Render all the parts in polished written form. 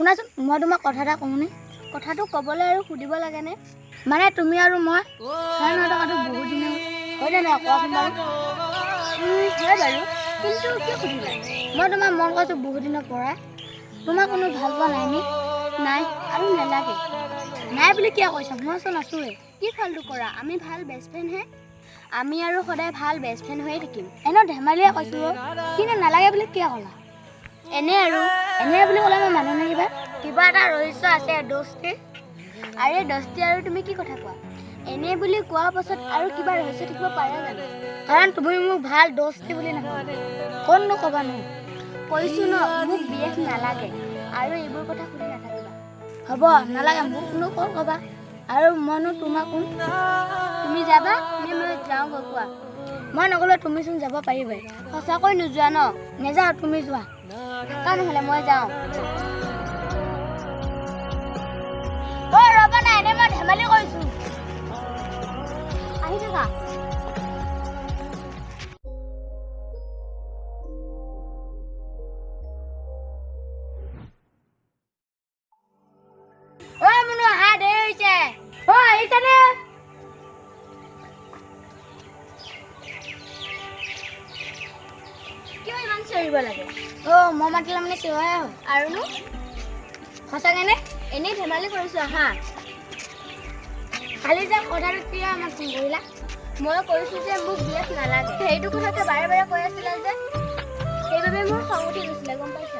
শুনাচোন মই তোমাক কথা এটা কওঁনে কথাটো ক'বলৈ আৰু সুধিব লাগেনে মানে তুমি আৰু মই হয় নহয় টকাটো বহুত দিন হয়নে নহয় কোৱাচোন বাৰু হয় বাৰু কিন্তু কিয় সুধিবা মই তোমাৰ মন কৈছোঁ বহুত দিনৰ পৰা তোমাৰ কোনো ভাল পোৱা নাইনে নাই আৰু নালাগে নাই বুলি কিয় কৈছা মইচোন আছোঁৱে কি ফাল্টু কৰা আমি ভাল বেষ্ট ফ্ৰেণ্ড হে আমি আৰু সদায় ভাল বেষ্ট ফ্ৰেণ্ড হৈয়ে থাকিম এনেও ধেমালিয়ে কৈছোঁ কিন্তু নালাগে বুলি কিয় ক'লা এনে বুলি ক'লে মই মানুহ নে কিবা এটা ৰহস্য আছে দোস্তি আৰে দোস্তি আৰু তুমি কি কথা কোৱা এনে বুলি কোৱাৰ পাছত আৰু কিবা ৰহস্য থাকিব পাৰে জানো কাৰণ তুমি মোক ভাল দোস্তি বুলি নকবা কোননো ক'বা নো কৈছোঁ ন মোক বিয়েফ নালাগে আৰু এইবোৰ কথা শুনি নাথাকিবা হ'ব নালাগে মোক কোনো ক'ত ক'বা আৰু মইনো তোমাক কোন তুমি যাবা নে মই যাওঁ গৈ কোৱা মই নগ'লে তুমিচোন যাব পাৰিবাই সঁচাকৈ নোযোৱা ন নেযাওঁ তুমি যোৱা কাৰণ নহ'লে মই যাওঁ ৰ'বা নাই এনে মই ধেমালি কৰিছোঁ আহি থাকা মুনু আহা দেৰি হৈছে আহিছানে কিয় ইমান চিঞৰিব লাগে মই মাতিলে মানে চিঞৰাই হয় আৰুনো সঁচাকেনে এনেই ধেমালি কৰিছোঁ আহা কালি যে কথাটো কিয় আমাক ফোন কৰিলা মই কৈছোঁ যে মোক বিয়েফ নালাগে সেইটো কথাকে বাৰে বাৰে কৈ আছিলা যে সেইবাবে মোৰ খং উঠি গৈছিলে গম পাইছা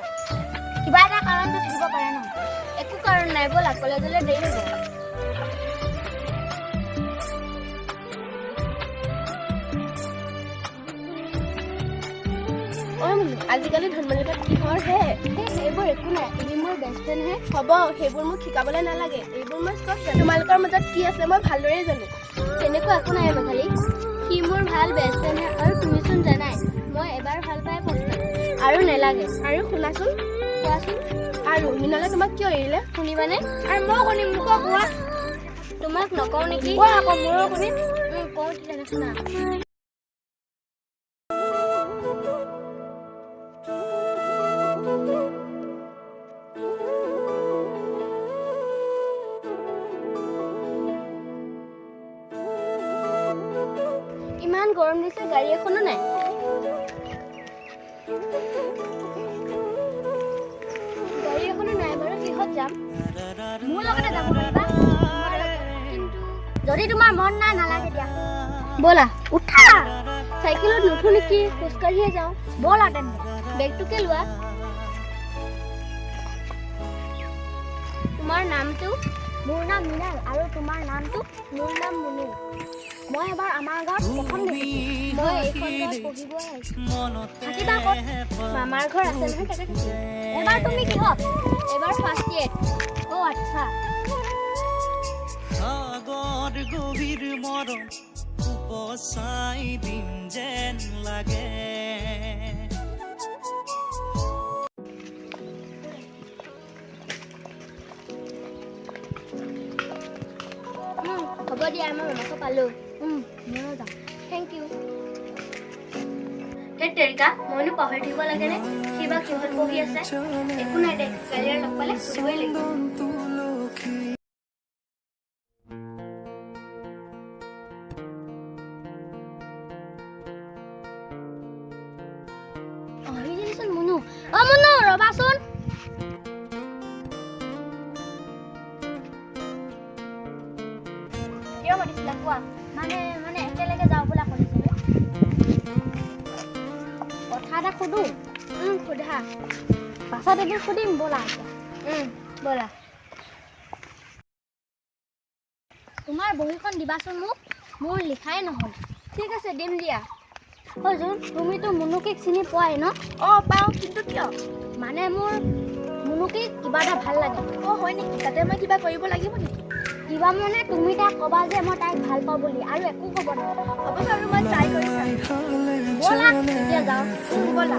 কিবা এটা কাৰণটো থাকিব পাৰে ন একো কাৰণ নাই ব'লা কলেজলৈ দেৰি হ'ব আজিকালি ধেমালিত কিহৰ হে সেইবোৰ একো নাই ই মোৰ বেষ্ট ফ্ৰেণ্ড হে হ'ব সেইবোৰ মোক শিকাবলৈ নালাগে এইবোৰ মই চব জানো তোমালোকৰ মাজত কি আছে মই ভালদৰে জানো তেনেকুৱা একো নাই মেঘালী সি মোৰ ভাল বেষ্ট ফ্ৰেণ্ড হে আৰু তুমিচোন জানাই মই এবাৰ ভাল পাই পস্তাম আৰু নালাগে আৰু শুনাচোন কোৱাচোন আৰু মিনালে তোমাক কিয় এৰিলে শুনিবানে আৰু মই শুনিম মোক কোৱা তোমাক নকওঁ নেকি কোৱা আকৌ মোৰো শুনিম কওঁ ঠিক আছে শুনা ইমান গৰম দিছে গাড়ী এখনো নাই বাৰু কিহত যাম মোৰ লগতে যাব পাৰিবা কিন্তু যদি তোমাৰ মন নাই নালাগে দিয়া ব'লা উঠা চাইকেলত নুঠো নেকি খোজকাঢ়িয়ে যাওঁ ব'লা তেন্তে বেগটোকে লোৱা তোমাৰ নামটো মোৰ নাম মৃণাল আৰু তোমাৰ নামটো মোৰ নাম মুনু মই এবাৰ আমাৰ গাঁৱত প্ৰথম দেখিছোঁ মই এইখন গাঁৱত পঢ়িবই আহিছোঁ থাকিবা ক'ত মামাৰ ঘৰ আছে নহয় তাতে থাকিম এবাৰ তুমি কিহত এবাৰ ফাৰ্ষ্ট ইয়েৰ আচ্ছা সাগর গভীর মরম উপসাই দিন যেন লাগে হ'ব দিয়া মই মামাকো পালোঁ ময়ো যাম থেংক ইউ সেই তেৰিকা মইনো পাহৰি থাকিব লাগেনে কিবা কিহত পঢ়ি আছে একো নাই দে কালি লগ পালে সুধিবই লাগিব মুনু মুনু ৰবাচোন কিয় মাতিছিলা কোৱা মানে একেলগে যাওঁ বোলা কলেজলৈ কথা এটা সুধো সোধা পাছত এদিন সুধিম ব'লা ব'লা তোমাৰ বহীখন দিবাচোন মোক মোৰ লিখাই নহ'ল ঠিক আছে দিম দিয়া জোন তুমিতো মুনুকিক চিনি পোৱাই ন পাওঁ কিন্তু কিয় মানে মোৰ মুনুকিক কিবা এটা ভাল লাগে হয় নেকি তাতে মই কিবা কৰিব লাগিব নেকি কিবা মানে তুমি তাক ক'বা যে মই তাইক ভাল পাওঁ বুলি আৰু একো ক'ব নোৱাৰো হ'ব বাৰু মই ট্ৰাই কৰি চাম ব'লা এতিয়া যাওঁ ব'লা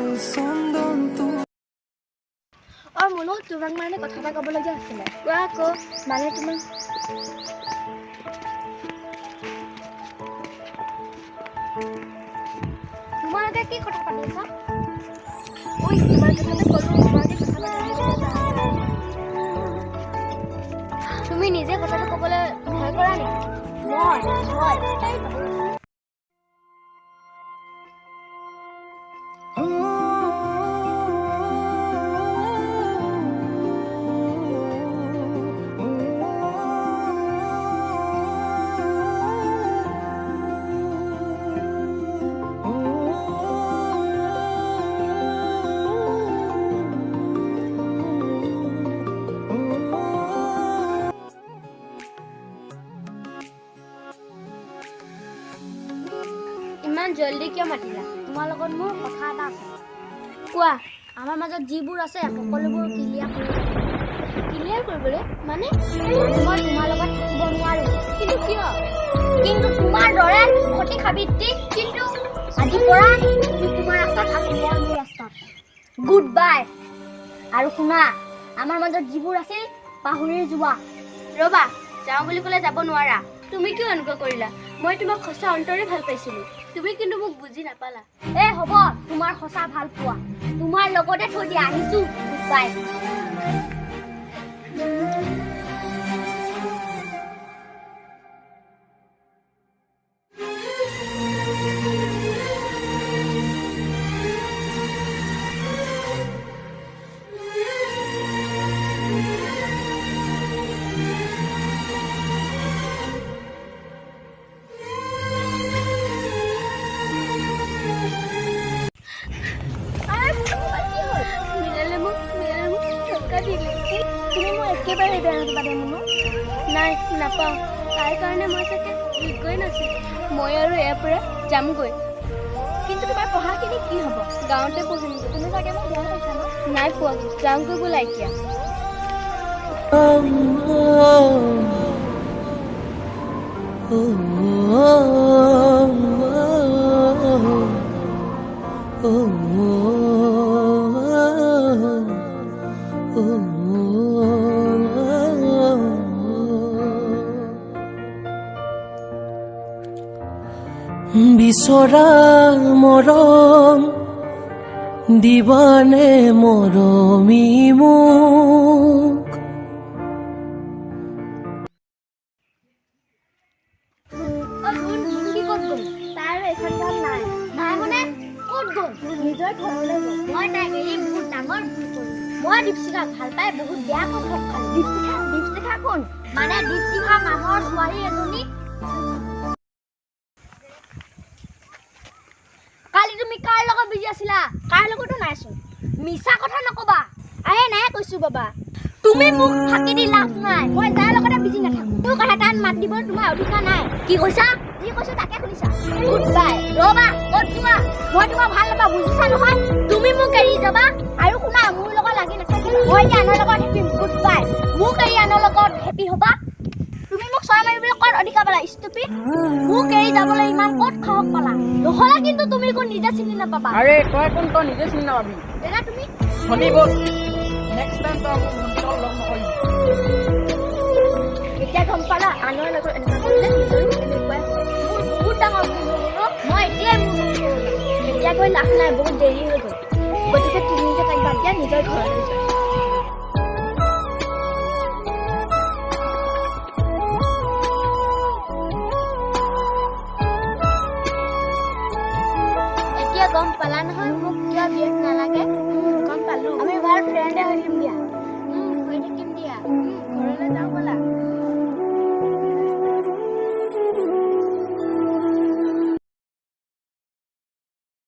মুনু তোমাক মানে কথা এটা ক'বলগীয়া আছিলে কোৱা আকৌ মানে তোমালোকে কি কথা পাতি আছা তোমাক কথাতে ক'লো তোমালোকে কথা পাতি কথাটো ক'বলৈ ভয় কৰা নেকি? মই ইমান জলদি কিয় মাতিলা? তোমাৰ লগত মোৰ কথা এটা আছে। কোৱা। আমাৰ মাজত যিবোৰ আছে সকলোবোৰ ক্লিয়াৰ কৰিবলৈ মানে মই তোমাৰ লগত থাকিব নোৱাৰো। কিন্তু কিয়? কিন্তু তোমাৰ দৰে সতি সাবিত্ৰী। কিন্তু আজিৰ পৰা তুমি তোমাৰ ৰাস্তাত আৰু মই মোৰ ৰাস্তাত। Good bye. আৰু শুনা, আমাৰ মাজত যিবোৰ আছিল পাহৰি যোৱা। ৰবা, যাওঁ বুলি ক'লে যাব নোৱাৰা। তুমি কিয় এনেকুৱা কৰিলা? মই তোমাক সঁচা অন্তৰে ভাল পাইছিলো। তুমি কিন্তু মোক বুজি নাপালা। হ'ব, তোমাৰ সঁচা ভাল পোৱা তোমাৰ লগতে থৈ দিয়া। আহিছো। Good bye. তুমি মই একেবাৰে বেয়া নাপাবা মুনু। নাই, নাপাওঁ। তাৰ কাৰণে মই চাগে গৈ নাছিল। মই আৰু ইয়াৰ পৰা যামগৈ। কিন্তু তোমাৰ পঢ়াখিনি কি হ'ব? গাঁৱতে পঢ়িমগৈ। তুমি চাগে মোক বেয়া পাইছা ন? নাই পোৱা। যাওঁগৈ বোলা এতিয়া। বিচৰা মৰম দিবানে মৰমি মোক। নিজৰ ঘৰলৈ গ'ল। মই তাইক এৰি বহুত ডাঙৰ ভুল কৰিলো। মই দীপশিখাক ভাল পাই বহুত বেয়া কথা খালো। দীপশিখা কোন? মানে দীপশিখা নামৰ ছোৱালী এজনী। কালি তুমি কাৰ লগত বিজি আছিলা? কাৰ লগতো নাইচোন। মিছা কথা নকবা। নাই কৈছো বাবা। তুমি মোক ফাঁকি দি লাভ নাই। মই তাৰ লগতে বিজি নাথাকো। তোৰ কথা তাত মাত দিবলৈ তোমাৰ অধিকাৰ নাই। কি কৈছা? যি কৈছো তাকে শুনিছা। Good bye. ৰবা, ক'ত যোৱা? মই তোমাক ভাল নাপাওঁ, বুজিছা নহয়? তুমি মোক এৰি যাবা আৰু শুনা, মোৰ লগত লাগি নাথাকিবা। মই এতিয়া আনৰ লগত হেপী। Good bye. মোক এৰি আনৰ লগত হেপী হবা? তুমি মোক ছয় মাৰিবলৈ ক'ত অধিকাৰ পালা? ষ্টুপিড। মোক এৰি যাবলৈ ইমান ক'ত সাহস পালা? নহ'লে কিন্তু তুমি কোন নিজে চিনি নাপাবা। আৰে তই কোন? তই নিজে চিনি নাপাবি। দাদা তুমি ভণ্টি বল। নেক্সট টাইম তই মোক ভণ্টিৰ লগত লগ নকৰিবি। এতিয়া গম পালা, আনৰ লগত এনেকুৱা কৰিলে নিজৰো এনেকুৱাই হয়। মোৰ বহুত ডাঙৰ ভুল হ'ল ন। মই এতিয়াই মোৰ ভুল কৰিলো। এতিয়া গৈ লাভ নাই, বহুত দেৰি হৈ গ'ল। গতিকে তুমি যে তাইক বাদ দিয়া, নিজৰ ঘৰলৈ যোৱা।